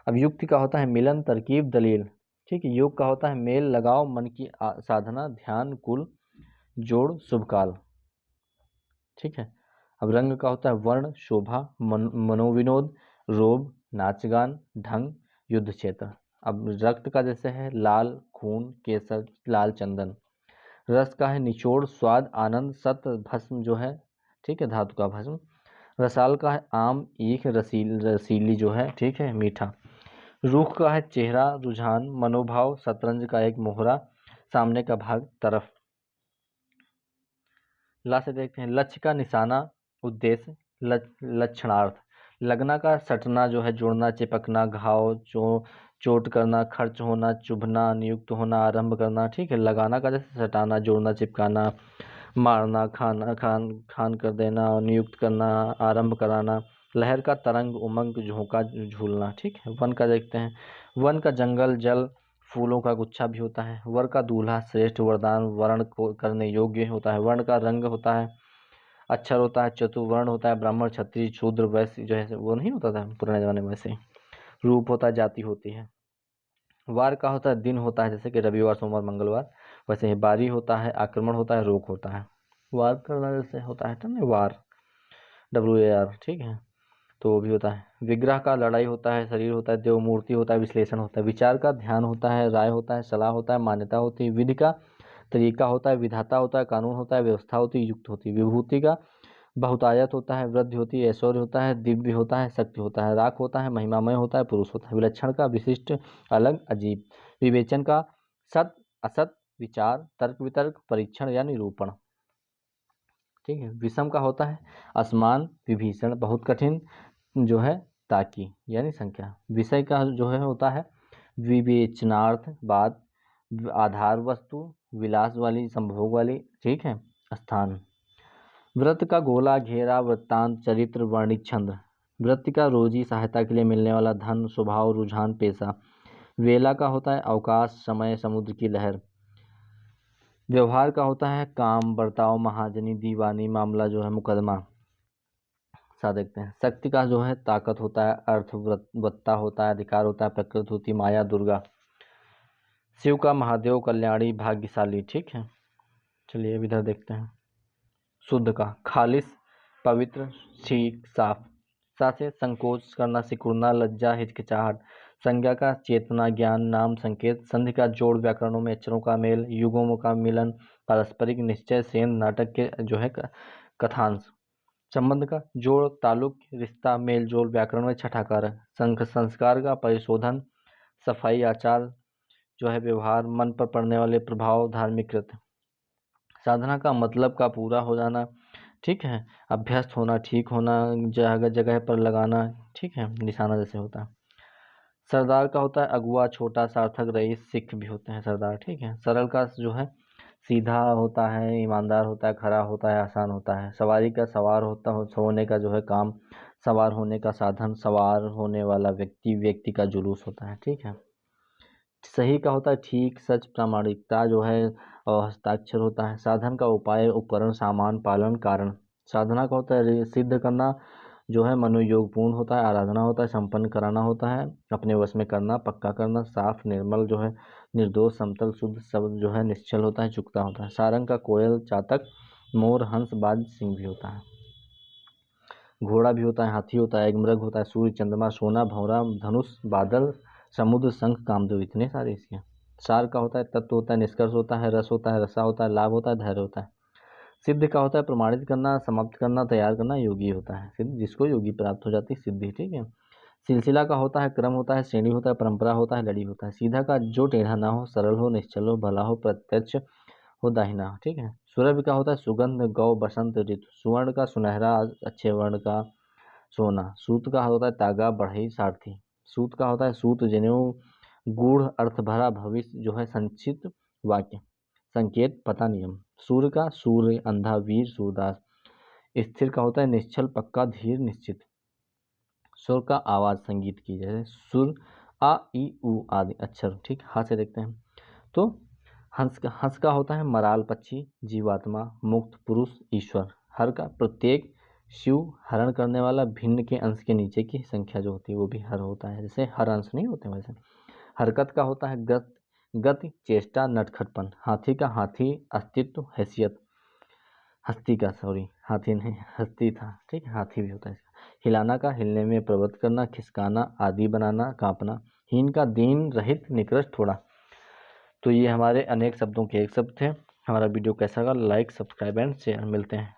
अब युक्ति का होता है मिलन, तरकीब, दलील। ठीक है। योग का होता है मेल लगाओ, मन की साधना, ध्यान, कुल, जोड़, शुभकाल। ठीक है। अब रंग का होता है वर्ण, शोभा, मनोविनोद, रोब, नाचगान, ढंग, युद्ध क्षेत्र। अब रक्त का जैसे है लाल, खून, केसर, लाल चंदन। रस का है निचोड़, स्वाद, आनंद, सत्व, भस्म जो है, ठीक है, धातु का भस्म। रसाल का है आम, ईख, रसीली जो है, ठीक है, मीठा। रूख का है चेहरा, रुझान, मनोभाव, शतरंज का एक मोहरा, सामने का भाग, तरफ। ला से देखते हैं लक्ष्य का निशाना, उद्देश्य, लक्षणार्थ। लगना का सटना जो है, जुड़ना, चिपकना, घाव, चोट करना, खर्च होना, चुभना, नियुक्त होना, आरंभ करना। ठीक है। लगाना का जैसे सटाना, जोड़ना, चिपकाना, मारना, खान कर देना, नियुक्त करना, आरंभ कराना। लहर का तरंग, उमंग, झोंका, झूलना। ठीक है। वन का देखते हैं वन का जंगल, जल, फूलों का गुच्छा भी होता है। वर का दूल्हा, श्रेष्ठ, वरदान, वर्ण को करने योग्य होता है। वर्ण का रंग होता है, अक्षर होता है, चतुर्वर्ण होता है, ब्राह्मण, क्षत्रिय, शूद्र, वैश्य जो है वो नहीं होता था पुराने जमाने में, वैसे। रूप होता है, जाति होती है। वार का होता है दिन होता है, जैसे कि रविवार, सोमवार, मंगलवार। वैसे ही बारी होता है, आक्रमण होता है, रोग होता है। वार करना जैसे होता है ना, वार, WAR। ठीक है। तो वो भी होता है। विग्रह का लड़ाई होता है, शरीर होता है, देव मूर्ति होता है, विश्लेषण होता है। विचार का ध्यान होता है, राय होता है, सलाह होता है, मान्यता होती है। विधि का तरीका होता है, विधाता होता है, कानून होता है, व्यवस्था होती है, युक्त होती है। विभूति का बहुतायत होता है, वृद्धि होती है, ऐश्वर्य होता है, दिव्य होता है, शक्ति होता है। राख होता है, महिमामय होता है, पुरुष होता है। विलक्षण का विशिष्ट, अलग, अजीब। विवेचन का सत, असत, विचार, तर्क वितर्क, परीक्षण या निरूपण। ठीक है। विषम का होता है असमान, विभीषण, बहुत कठिन जो है, ताकि यानी संख्या। विषय का जो है होता है विवेचनार्थ, बात, आधार वस्तु, विलास वाली, संभोग वाली। ठीक है। स्थान। व्रत का गोला, घेरा, वृत्तांत, चरित्र, वर्णिक, छंद। वृत्ति का रोजी, सहायता के लिए मिलने वाला धन, स्वभाव, रुझान, पेशा। वेला का होता है अवकाश, समय, समुद्र की लहर। व्यवहार का होता है काम, बर्ताव, महाजनी, दीवानी, मामला जो है, मुकदमा। सा देखते हैं। शक्ति का जो है ताकत होता है, अर्थ, वत्ता होता है, अधिकार होता है, प्रकृति होती, माया, दुर्गा। शिव का महादेव, कल्याणी, भाग्यशाली। ठीक है। चलिए अब इधर देखते हैं। शुद्ध का खालिस, पवित्र, ठीक, साफ। सा से संकोच करना, सिकुड़ना, लज्जा, हिचकिचाहट। संज्ञा का चेतना, ज्ञान, नाम, संकेत। संधि का जोड़, व्याकरणों में अक्षरों का मेल, युगों का मिलन, पारस्परिक, निश्चय, सेन, नाटक के जो है कथांश। संबंध का जोड़, ताल्लुक, रिश्ता, मेल जोल, व्याकरण में छठा कारक। संस्कार का परिशोधन, सफाई, आचार जो है, व्यवहार, मन पर पड़ने वाले प्रभाव, धार्मिक कृत्य। साधना का मतलब का पूरा हो जाना। ठीक है। अभ्यस्त होना, ठीक होना, जगह जगह पर लगाना। ठीक है। निशाना जैसे होता है। सरदार का होता है अगुआ, छोटा, सार्थक, रईस, सिख भी होते हैं सरदार। ठीक है। सरल का जो है सीधा होता है, ईमानदार होता है, खरा होता है, आसान होता है। सवारी का सवार होने का जो है काम, सवार होने का साधन, सवार होने वाला व्यक्ति, व्यक्ति का जुलूस होता है। ठीक है। सही का होता है ठीक, सच, प्रामाणिकता जो है, और हस्ताक्षर होता है। साधन का उपाय, उपकरण, सामान, पालन, कारण। साधना का होता है सिद्ध करना जो है, मनोयोगपूर्ण होता है। आराधना होता है संपन्न कराना होता है, अपने वश में करना, पक्का करना। साफ, निर्मल जो है, निर्दोष, समतल, शुद्ध, सब जो है, निश्चल होता है, चुकता होता है। सारंग का कोयल, चातक, मोर, हंस, बाज, सिंह भी होता है। घोड़ा भी होता है, हाथी होता है, एक मृग होता है, सूर्य, चंद्रमा, सोना, भंवरा, धनुष, बादल, समुद्र, शंख, कामदेव। इतने सारे इसके। सार का होता है तत्व होता है, निष्कर्ष होता है, रस होता है, रसा होता है, लाभ होता है, धैर्य होता है। सिद्ध का होता है प्रमाणित करना, समाप्त करना, तैयार करना, योगी होता है। सिद्ध जिसको योगी प्राप्त हो जाती है, सिद्धि। ठीक है। सिलसिला का होता है क्रम होता है, श्रेणी होता है, परंपरा होता है, लड़ी होता है। सीधा का जो टेढ़ा ना हो, सरल हो, निश्चल हो, भला हो, प्रत्यक्ष हो, दाहिना हो। ठीक है। सुरभि का होता है सुगंध, गौ, बसंत, ऋतु। सुवर्ण का सुनहरा, अच्छे वर्ण का, सोना। सूत का होता है तागा, बढ़ई, सारथी। सूत का होता है सूत, जनेऊ, गूढ़, अर्थ भरा, भविष्य जो है, संक्षिप्त वाक्य, संकेत, पता, नियम। सूर्य का सूर्य, अंधा, वीर, सूरदास। स्थिर का होता है निश्चल, पक्का, धीर, निश्चित। सुर का आवाज, संगीत की, जैसे सुर, आ, ई, उ आदि अक्षर। ठीक। हाथ से देखते हैं तो हंस का होता है मराल, पक्षी, जीवात्मा, मुक्त, पुरुष, ईश्वर। हर का प्रत्येक, शिव, हरण करने वाला, भिन्न के अंश के नीचे की संख्या जो होती है वो भी हर होता है, जैसे हर अंश नहीं होते वैसे। हरकत का होता है ग्रस्त, गति, चेष्टा, नटखटपन। हाथी का हाथी, अस्तित्व, हैसियत, हस्ती का, सॉरी हाथी नहीं हस्ती था, ठीक है, हाथी भी होता है इसका। हिलाना का हिलने में प्रवृत्त करना, खिसकाना, आदि बनाना, कांपना। हीन का दीन रहित, निकृष्ट, थोड़ा। तो ये हमारे अनेक शब्दों के एक शब्द थे। हमारा वीडियो कैसा लगा, लाइक, सब्सक्राइब एंड शेयर। मिलते हैं।